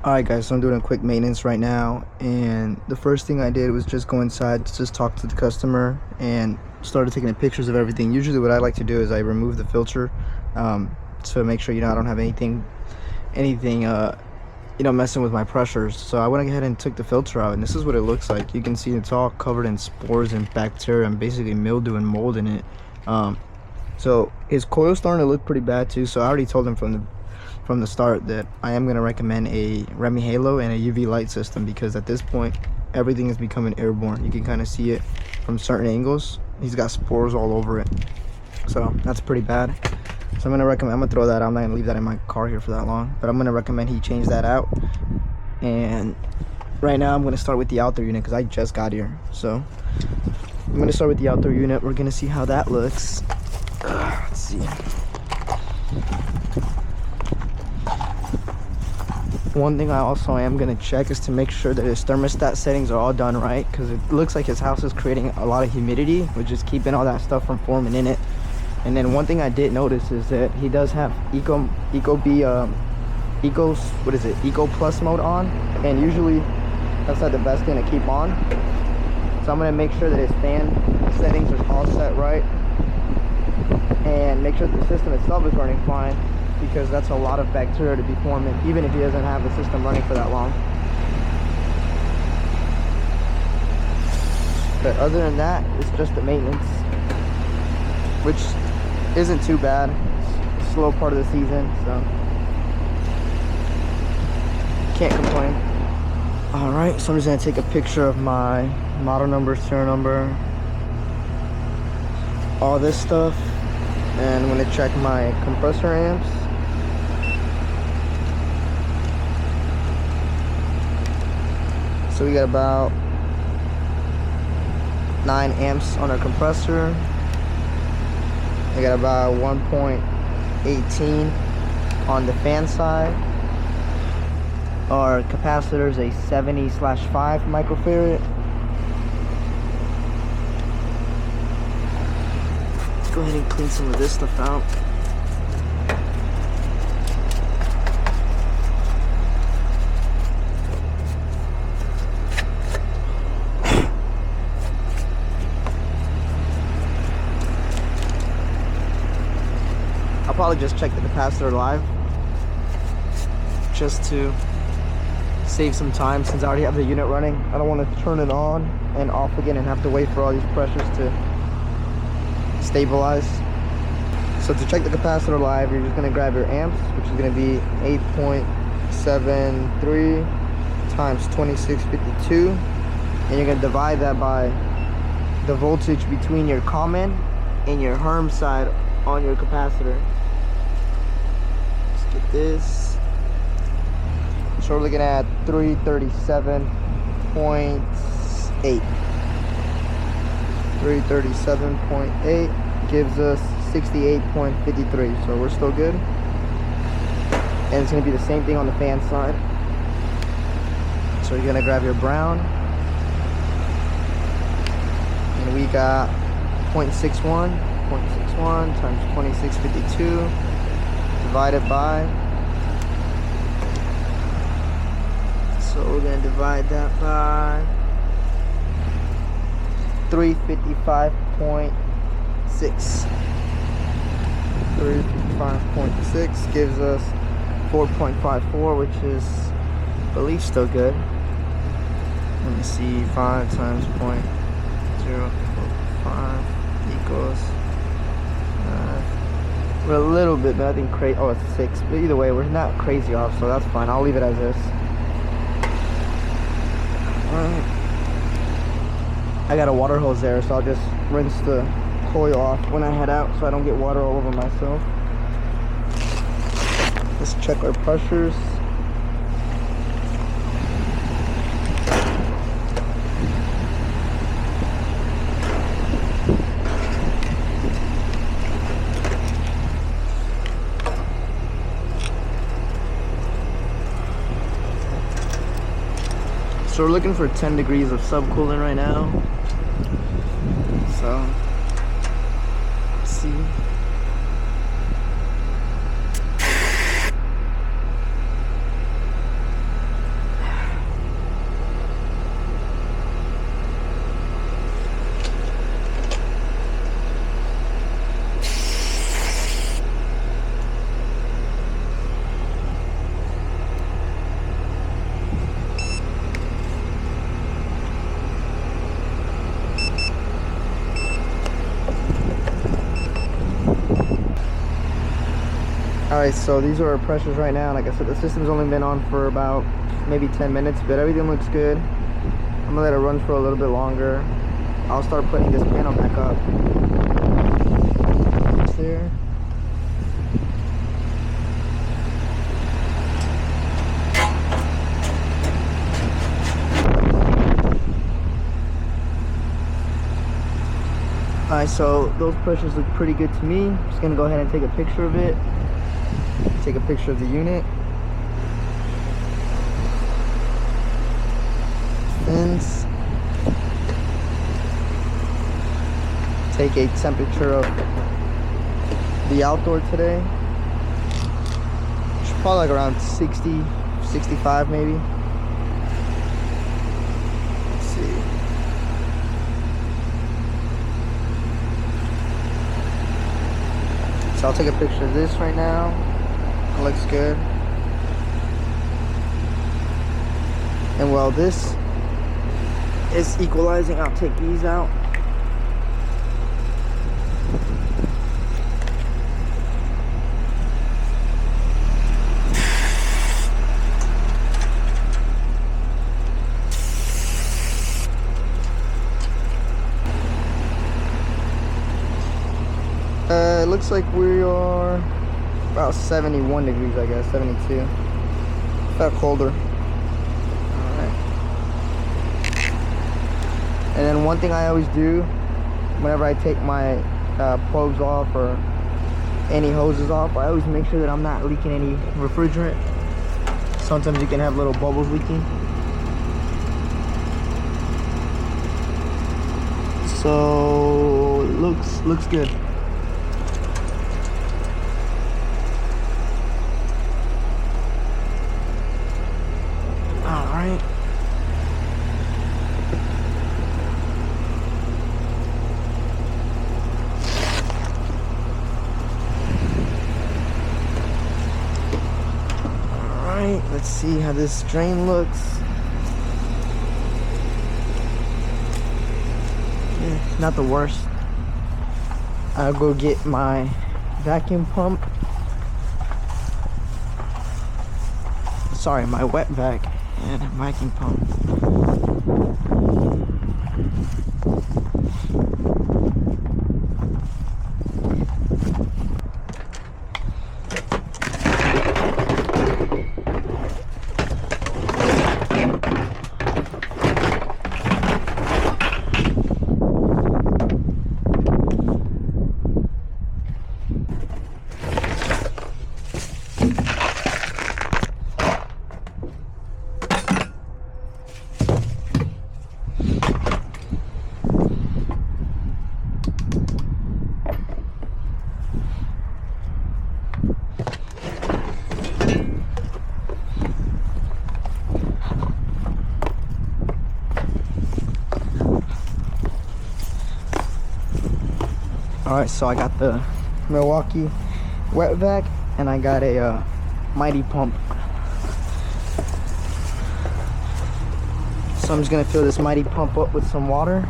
Alright guys, so I'm doing a quick maintenance right now, and the first thing I did was just go inside to just talk to the customer and started taking pictures of everything. Usually what I like to do is I remove the filter to make sure, I don't have anything messing with my pressures. So I went ahead and took the filter out, and this is what it looks like. You can see it's all covered in spores and bacteria and basically mildew and mold in it. So his coil's starting to look pretty bad too, so I already told him from the start that I am going to recommend a Remy Halo and a UV light system, because at this point everything is becoming airborne. You can kind of see it from certain angles. He's got spores all over it, so that's pretty bad. So I'm gonna throw that out. I'm not gonna leave that in my car here for that long, but I'm gonna recommend he change that out. And right now I'm gonna start with the outdoor unit because I just got here. So I'm gonna start with the outdoor unit. We're gonna see how that looks. Let's see. One thing I also am going to check is to make sure that his thermostat settings are all done right, because it looks like his house is creating a lot of humidity, which is keeping all that stuff from forming in it. And then one thing I did notice is that he does have Eco Plus mode on, and usually that's not the best thing to keep on. So I'm going to make sure that his fan settings are all set right, and make sure that the system itself is running fine, because that's a lot of bacteria to be forming, even if he doesn't have the system running for that long. But other than that, it's just the maintenance, which isn't too bad. It's a slow part of the season, so can't complain. Alright, so I'm just going to take a picture of my model number, serial number, all this stuff, and I'm going to check my compressor amps. So we got about 9 amps on our compressor. I got about 1.18 on the fan side. Our capacitor is a 70/5 microfarad. Let's go ahead and clean some of this stuff out. I'll probably just check the capacitor live, just to save some time, since I already have the unit running. I don't want to turn it on and off again and have to wait for all these pressures to stabilize. So to check the capacitor live, you're just going to grab your amps, which is going to be 8.73 times 2652, and you're going to divide that by the voltage between your common and your Herm side on your capacitor. Let's get this. So we're looking at 337.8. 337.8 gives us 68.53. So we're still good. And it's going to be the same thing on the fan side. So you're going to grab your brown. And we got 0.61 times 2652 divided by, so we're going to divide that by 355.6. 355.6 gives us 4.54, which is, I believe, still good. Let me see, 5 times 0.045 equals, we're a little bit, but I think crazy. Oh, it's 6. But either way, we're not crazy off, so that's fine. I'll leave it as is. Alright. I got a water hose there, so I'll just rinse the coil off when I head out, so I don't get water all over myself. Let's check our pressures. So we're looking for 10 degrees of subcooling right now. So, let's see. Alright, so these are our pressures right now. Like I said, the system's only been on for about maybe 10 minutes, but everything looks good. I'm gonna let it run for a little bit longer. I'll start putting this panel back up. There. Alright, so those pressures look pretty good to me. I'm just gonna go ahead and take a picture of it. Take a picture of the unit. Fence. Take a temperature of the outdoor today. It's probably like around 60, 65 maybe. Let's see. So I'll take a picture of this right now. It looks good. And while this is equalizing, I'll take these out. It looks like we are about 71 degrees, I guess, 72. About colder. Alright. And then one thing I always do whenever I take my probes off or any hoses off, I always make sure that I'm not leaking any refrigerant. Sometimes you can have little bubbles leaking. So it looks good. Alright. Alright, let's see how this drain looks. Yeah, not the worst. I'll go get my vacuum pump. Sorry, my wet vac. And a vacuum pump. Alright, so I got the Milwaukee wet vac and I got a mighty pump. So I'm just gonna fill this mighty pump up with some water.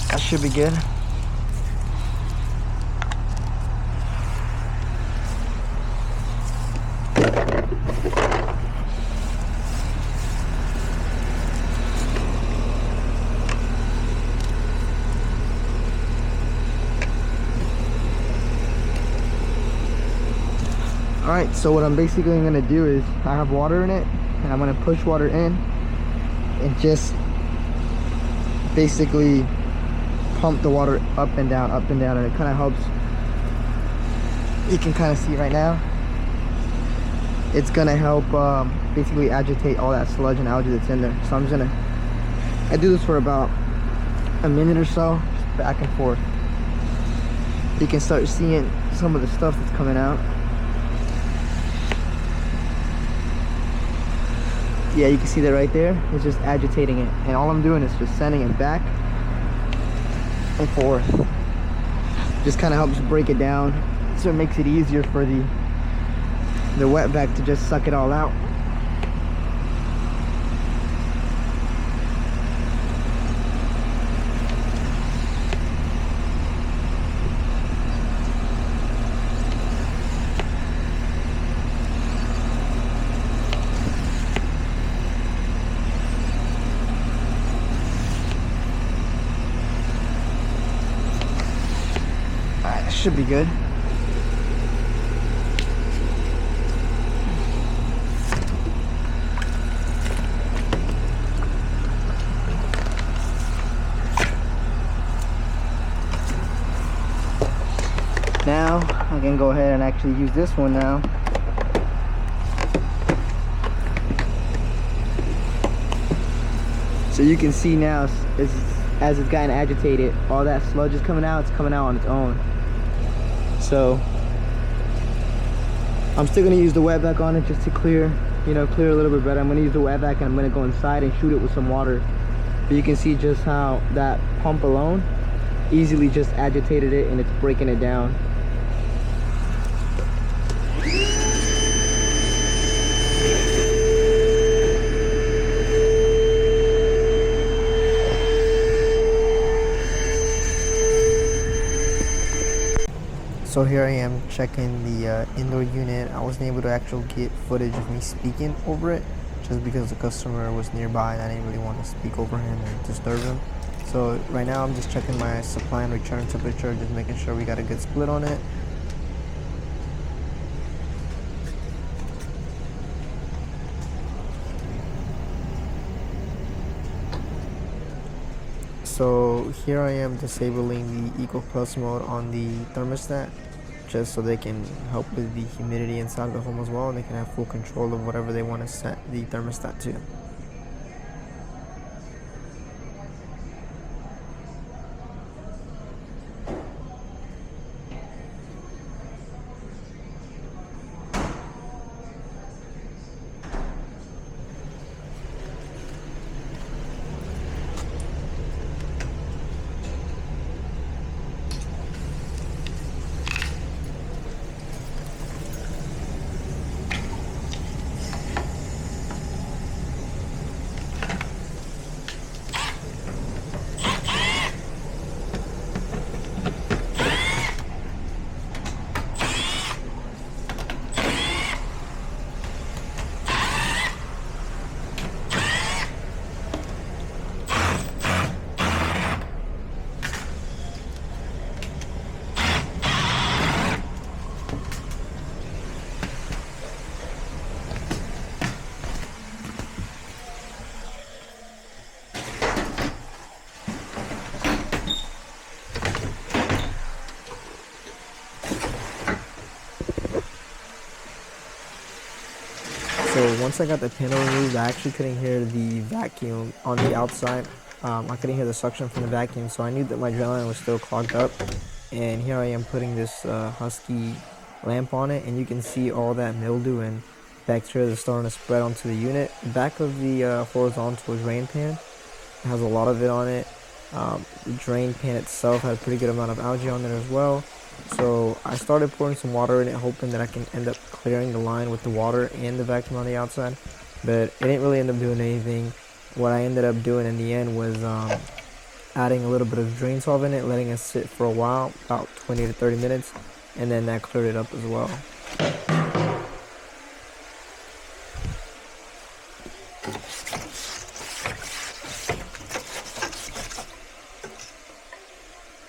That should be good. Alright, so what I'm basically going to do is I have water in it and I'm going to push water in and just basically pump the water up and down, and it kind of helps. You can kind of see right now it's gonna help basically agitate all that sludge and algae that's in there. So I do this for about a minute or so, just back and forth. You can start seeing some of the stuff that's coming out. Yeah, you can see that right there. It's just agitating it, and all I'm doing is just sending it back and forth. Just kind of helps break it down, so it makes it easier for the wet vac to just suck it all out. Alright, should be good. Now I can go ahead and actually use this one now. So you can see now, as it's gotten agitated, all that sludge is coming out. It's coming out on its own. So I'm still gonna use the wet vac on it just to clear a little bit better. I'm gonna use the wet vac and I'm gonna go inside and shoot it with some water. But you can see just how that pump alone easily just agitated it, and it's breaking it down. So here I am checking the indoor unit. I wasn't able to actually get footage of me speaking over it, just because the customer was nearby and I didn't really want to speak over him and disturb him. So right now I'm just checking my supply and return temperature, just making sure we got a good split on it. So here I am disabling the Eco Plus mode on the thermostat, just so they can help with the humidity inside the home as well, and they can have full control of whatever they want to set the thermostat to. So once I got the panel removed, I actually couldn't hear the vacuum on the outside. I couldn't hear the suction from the vacuum, so I knew that my drain line was still clogged up. And here I am putting this Husky lamp on it, and you can see all that mildew and bacteria that's starting to spread onto the unit. The back of the horizontal drain pan has a lot of it on it. The drain pan itself had a pretty good amount of algae on there as well. So I started pouring some water in it, hoping that I can end up clearing the line with the water and the vacuum on the outside, but it didn't really end up doing anything. What I ended up doing in the end was adding a little bit of drain solvent in it, letting it sit for a while, about 20 to 30 minutes, and then that cleared it up as well.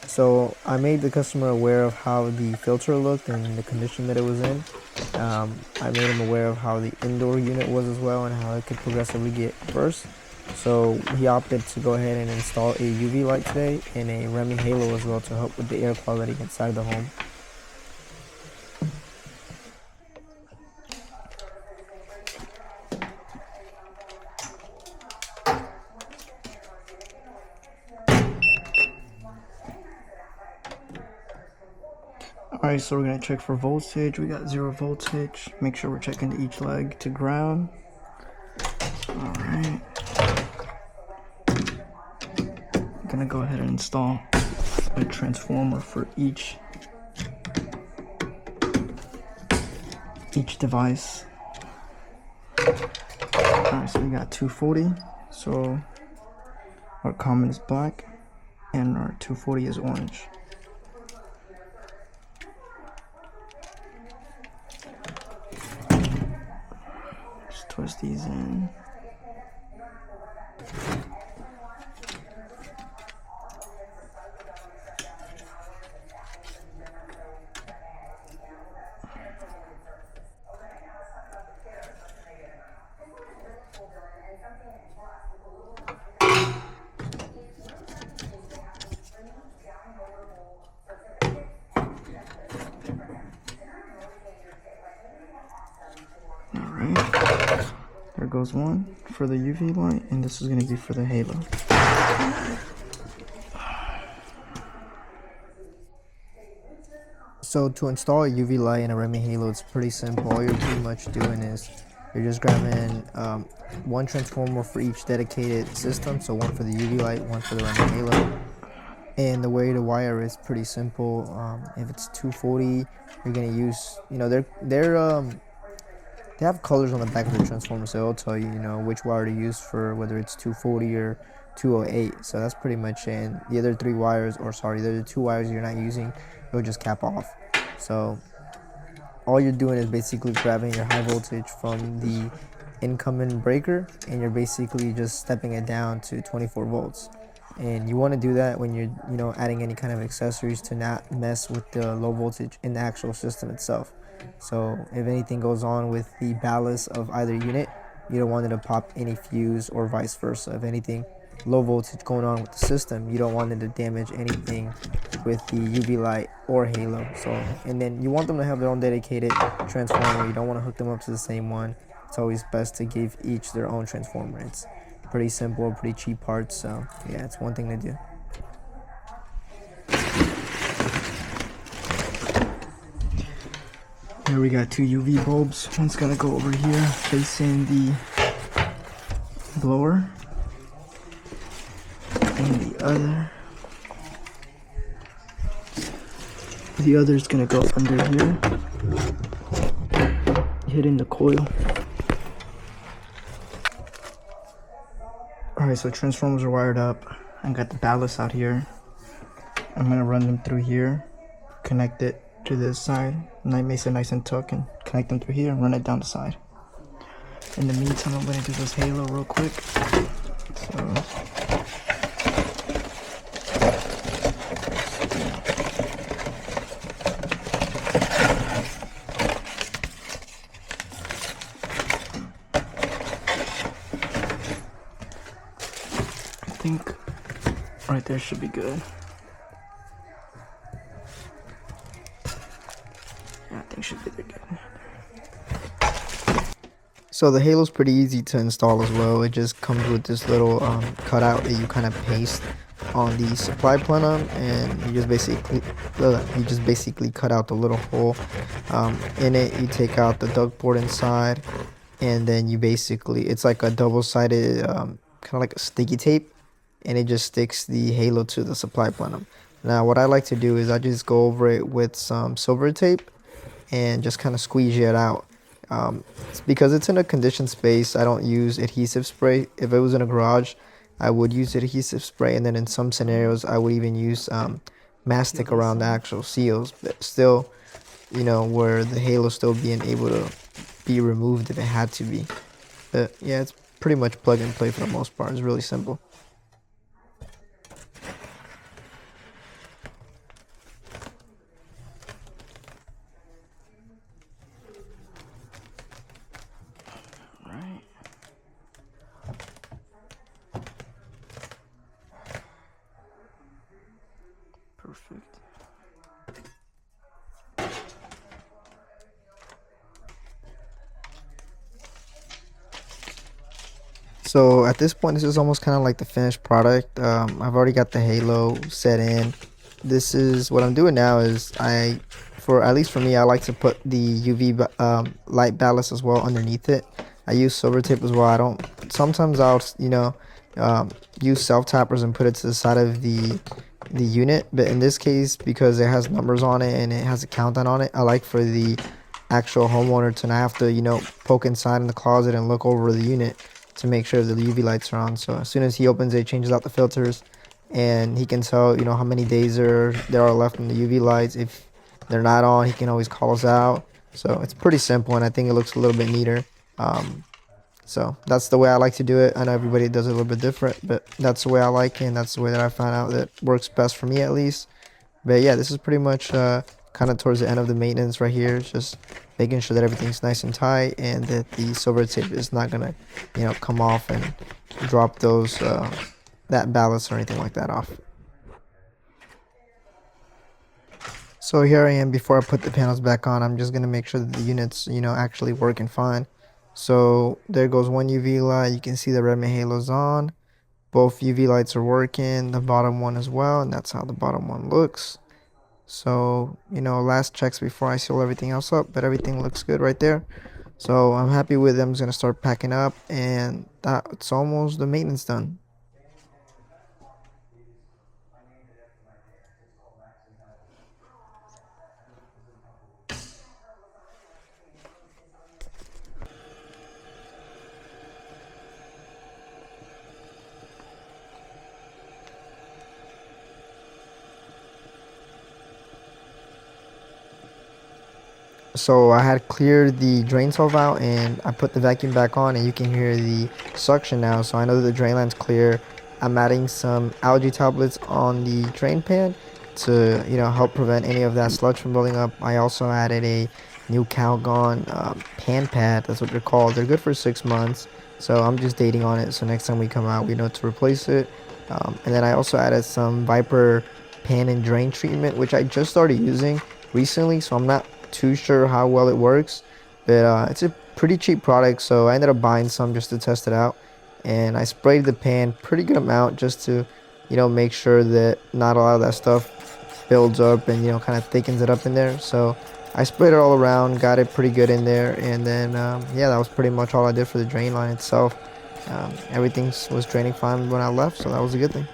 So I made the customer aware of how the filter looked and the condition that it was in. I made him aware of how the indoor unit was as well, and how it could progressively get worse. So he opted to go ahead and install a UV light today and a Remy Halo as well to help with the air quality inside the home. Alright, so we're going to check for voltage. We got 0 voltage. Make sure we're checking to each leg to ground. Alright. I'm going to go ahead and install a transformer for each device. Alright, so we got 240, so our common is black and our 240 is orange. Just twist these in. Alright, there goes one for the UV light, and this is going to be for the halo. So to install a UV light and a Remy halo, it's pretty simple. All you're pretty much doing is you're just grabbing one transformer for each dedicated system. So one for the UV light, one for the Remy halo. And the way to wire is pretty simple. If it's 240, you're gonna use, they have colors on the back of the transformer, so it'll tell you, which wire to use for whether it's 240 or 208. So that's pretty much it. And the other three wires, the other two wires you're not using, it'll just cap off. So all you're doing is basically grabbing your high voltage from the incoming breaker, and you're basically just stepping it down to 24 volts. And you want to do that when you're adding any kind of accessories to not mess with the low voltage in the actual system itself. So if anything goes on with the ballast of either unit, you don't want it to pop any fuse or vice versa. If anything low voltage going on with the system, you don't want it to damage anything with the UV light or halo. So, and then you want them to have their own dedicated transformer. You don't want to hook them up to the same one. It's always best to give each their own transformer. It's pretty simple, pretty cheap parts. So yeah, it's one thing to do. Here we got two UV bulbs. One's gonna go over here facing the blower, and the other is gonna go under here, hitting the coil. Alright, so transformers are wired up. I got the ballast out here. I'm gonna run them through here, connect it to this side, makes it nice and tuck, and connect them through here and run it down the side. In the meantime, I'm gonna do this halo real quick. So I think right there should be good. I think should be good. So the halo's pretty easy to install as well. It just comes with this little cutout that you kind of paste on the supply plenum, and you just basically cut out the little hole in it. You take out the duct board inside, and then it's like a double-sided kind of like a sticky tape, and it just sticks the halo to the supply plenum. Now what I like to do is I just go over it with some silver tape and just kind of squeeze it out. Because it's in a conditioned space, I don't use adhesive spray. If it was in a garage, I would use adhesive spray, and then in some scenarios I would even use mastic around the actual seals, but still, where the halo still being able to be removed if it had to be. But yeah, it's pretty much plug and play for the most part. It's really simple. Perfect. So at this point, this is almost kind of like the finished product. I've already got the halo set in. This is what I'm doing now is at least for me, I like to put the UV light ballast as well underneath it. I use silver tape as well. Sometimes I'll use self tappers and put it to the side of the the unit, but in this case, because it has numbers on it and it has a countdown on it, I like for the actual homeowner to not have to, poke inside in the closet and look over the unit to make sure the UV lights are on. So as soon as he opens it, changes out the filters, and he can tell, how many days there are left in the UV lights. If they're not on, he can always call us out. So it's pretty simple, and I think it looks a little bit neater. So that's the way I like to do it. I know everybody does it a little bit different, but that's the way I like it, and that's the way that I found out that works best for me, at least. But yeah, this is pretty much kind of towards the end of the maintenance right here. It's just making sure that everything's nice and tight, and that the silver tip is not gonna, come off and drop those that ballast or anything like that off. So here I am before I put the panels back on. I'm just gonna make sure that the unit's actually working fine. So there goes one UV light. You can see the Redmi Halo's on. Both UV lights are working, the bottom one as well, and that's how the bottom one looks. So, last checks before I seal everything else up, but everything looks good right there. So I'm happy with them. I'm just gonna start packing up, and that's almost the maintenance done. So I had cleared the drain valve out, and I put the vacuum back on, and you can hear the suction now. So I know that the drain line's clear. I'm adding some algae tablets on the drain pan to help prevent any of that sludge from building up. I also added a new Calgon pan pad. That's what they're called. They're good for 6 months. So I'm just dating on it, so next time we come out we know to replace it. And then I also added some Viper pan and drain treatment, which I just started using recently, so I'm not too sure how well it works, but it's a pretty cheap product, so I ended up buying some just to test it out. And I sprayed the pan pretty good amount just to make sure that not a lot of that stuff builds up and kind of thickens it up in there. So I sprayed it all around, got it pretty good in there, and then yeah, that was pretty much all I did for the drain line itself. Everything was draining fine when I left, so that was a good thing.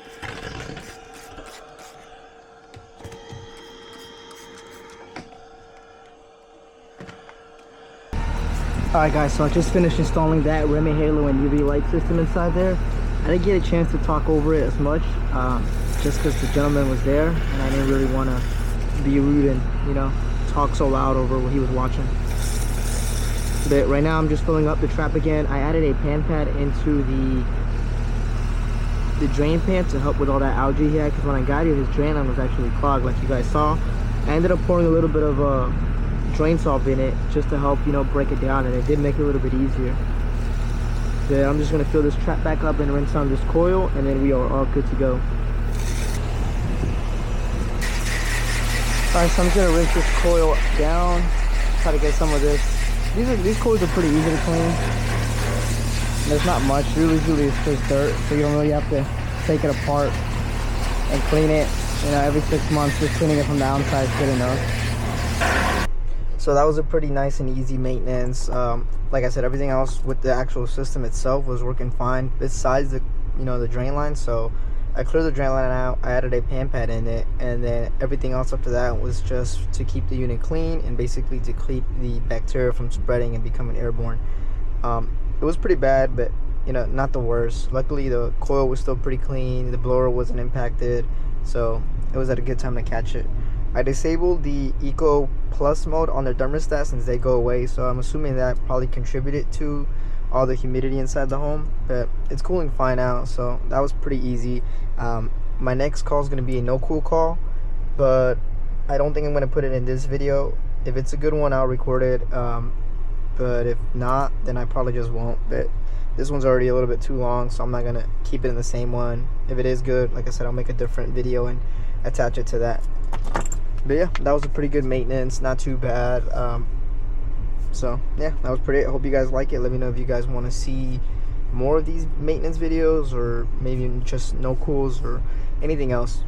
Alright guys, so I just finished installing that Redmi Halo and UV light system inside there. I didn't get a chance to talk over it as much, just because the gentleman was there and I didn't really want to be rude and, talk so loud over what he was watching. But right now I'm just filling up the trap again. I added a pan pad into the drain pan to help with all that algae he had, because when I got here his drain line was actually clogged like you guys saw. I ended up pouring a little bit of drain salt in it just to help break it down, and it did make it a little bit easier. Then I'm just going to fill this trap back up and rinse on this coil, and then we are all good to go. Alright, so I'm just going to rinse this coil down, try to get some of this. These coils are pretty easy to clean. There's not much, usually it's just dirt, so you don't really have to take it apart and clean it. Every 6 months, just cleaning it from the outside is good enough. So that was a pretty nice and easy maintenance. Like I said, everything else with the actual system itself was working fine, besides the the drain line. So I cleared the drain line out, I added a pan pad in it, and then everything else after that was just to keep the unit clean and basically to keep the bacteria from spreading and becoming airborne. It was pretty bad, but not the worst. Luckily the coil was still pretty clean, the blower wasn't impacted, so it was at a good time to catch it. I disabled the Eco Plus mode on the thermostat since they go away, so I'm assuming that probably contributed to all the humidity inside the home, but it's cooling fine out, so that was pretty easy. My next call is going to be a no cool call, but I don't think I'm going to put it in this video. If it's a good one, I'll record it, but if not, then I probably just won't. But this one's already a little bit too long, so I'm not going to keep it in the same one. If it is good, like I said, I'll make a different video and attach it to that. But yeah, that was a pretty good maintenance, not too bad. So yeah, that was pretty. I hope you guys like it. Let me know if you guys want to see more of these maintenance videos, or maybe just no cools or anything else.